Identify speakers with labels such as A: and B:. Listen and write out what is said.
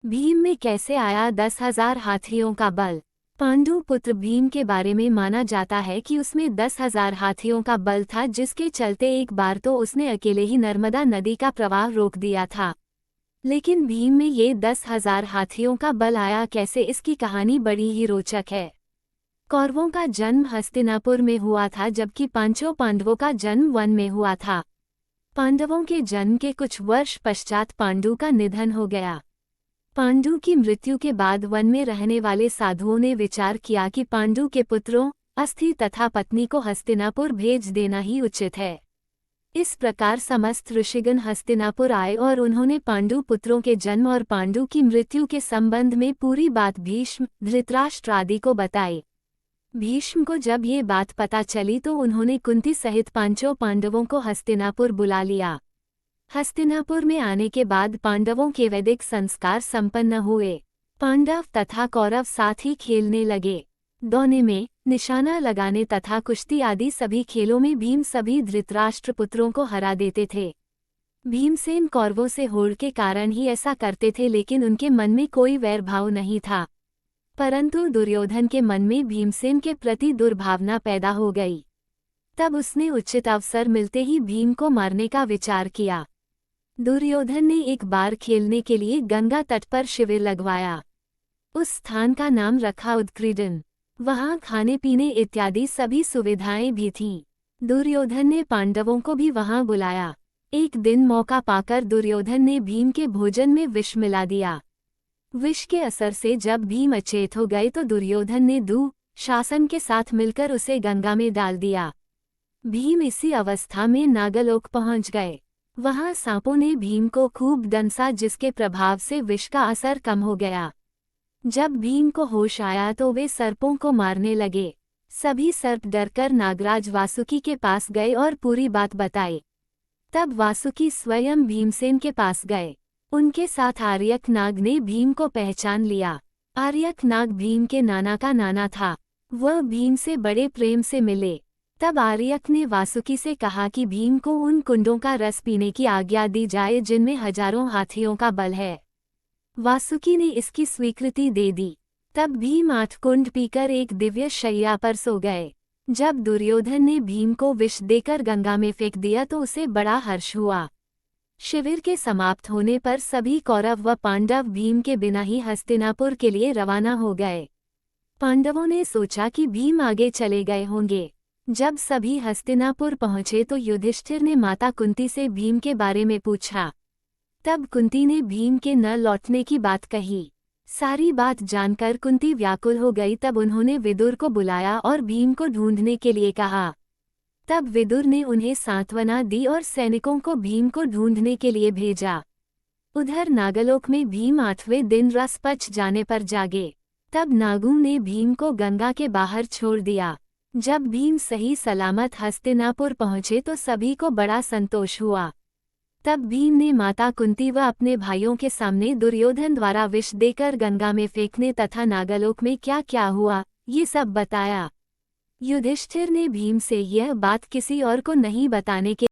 A: भीम में कैसे आया 10,000 हाथियों का बल। पांडु पुत्र भीम के बारे में माना जाता है कि उसमें 10,000 हाथियों का बल था, जिसके चलते एक बार तो उसने अकेले ही नर्मदा नदी का प्रवाह रोक दिया था। लेकिन भीम में ये 10,000 हाथियों का बल आया कैसे, इसकी कहानी बड़ी ही रोचक है। कौरवों का जन्म हस्तिनापुर में हुआ था, जबकि पांचों पांडवों का जन्म वन में हुआ था। पांडवों के जन्म के कुछ वर्ष पश्चात पांडु का निधन हो गया। पांडु की मृत्यु के बाद वन में रहने वाले साधुओं ने विचार किया कि पांडु के पुत्रों, अस्थि तथा पत्नी को हस्तिनापुर भेज देना ही उचित है। इस प्रकार समस्त ऋषिगण हस्तिनापुर आए और उन्होंने पांडु पुत्रों के जन्म और पांडु की मृत्यु के संबंध में पूरी बात भीष्म, धृतराष्ट्र आदि को बताई। भीष्म को जब ये बात पता चली तो उन्होंने कुंती सहित पांचों पांडवों को हस्तिनापुर बुला लिया। हस्तिनापुर में आने के बाद पांडवों के वैदिक संस्कार संपन्न हुए। पांडव तथा कौरव साथ ही खेलने लगे। दौड़ने में, निशाना लगाने तथा कुश्ती आदि सभी खेलों में भीम सभी धृतराष्ट्र पुत्रों को हरा देते थे। भीमसेन कौरवों से होड़ के कारण ही ऐसा करते थे, लेकिन उनके मन में कोई वैर भाव नहीं था। परंतु दुर्योधन के मन में भीमसेन के प्रति दुर्भावना पैदा हो गई। तब उसने उचित अवसर मिलते ही भीम को मारने का विचार किया। दुर्योधन ने एक बार खेलने के लिए गंगा तट पर शिविर लगवाया। उस स्थान का नाम रखा उत्क्रीडन। वहां खाने पीने इत्यादि सभी सुविधाएं भी थीं। दुर्योधन ने पांडवों को भी वहां बुलाया। एक दिन मौका पाकर दुर्योधन ने भीम के भोजन में विष मिला दिया। विष के असर से जब भीम अचेत हो गए तो दुर्योधन ने शासन के साथ मिलकर उसे गंगा में डाल दिया। भीम इसी अवस्था में नागलोक पहुंच गए। वहां सांपों ने भीम को खूब डंसा, जिसके प्रभाव से विष का असर कम हो गया। जब भीम को होश आया तो वे सर्पों को मारने लगे। सभी सर्प डरकर नागराज वासुकी के पास गए और पूरी बात बताई। तब वासुकी स्वयं भीमसेन के पास गए। उनके साथ आर्यक नाग ने भीम को पहचान लिया। आर्यक नाग भीम के नाना का नाना था। वह भीम से बड़े प्रेम से मिले। तब आर्यक ने वासुकी से कहा कि भीम को उन कुंडों का रस पीने की आज्ञा दी जाए जिनमें हजारों हाथियों का बल है। वासुकी ने इसकी स्वीकृति दे दी। तब भीम 8 कुंड पीकर एक दिव्य शैया पर सो गए। जब दुर्योधन ने भीम को विष देकर गंगा में फेंक दिया तो उसे बड़ा हर्ष हुआ। शिविर के समाप्त होने पर सभी कौरव व पांडव भीम के बिना ही हस्तिनापुर के लिए रवाना हो गए। पांडवों ने सोचा कि भीम आगे चले गए होंगे। जब सभी हस्तिनापुर पहुंचे तो युधिष्ठिर ने माता कुंती से भीम के बारे में पूछा। तब कुंती ने भीम के न लौटने की बात कही। सारी बात जानकर कुंती व्याकुल हो गई। तब उन्होंने विदुर को बुलाया और भीम को ढूंढने के लिए कहा। तब विदुर ने उन्हें सांत्वना दी और सैनिकों को भीम को ढूंढने के लिए भेजा। उधर नागलोक में भीम 8वें दिन रस पच जाने पर जागे। तब नागों ने भीम को गंगा के बाहर छोड़ दिया। जब भीम सही सलामत हस्तिनापुर पहुंचे तो सभी को बड़ा संतोष हुआ। तब भीम ने माता कुंती व अपने भाइयों के सामने दुर्योधन द्वारा विष देकर गंगा में फेंकने तथा नागलोक में क्या क्या हुआ ये सब बताया। युधिष्ठिर ने भीम से यह बात किसी और को नहीं बताने के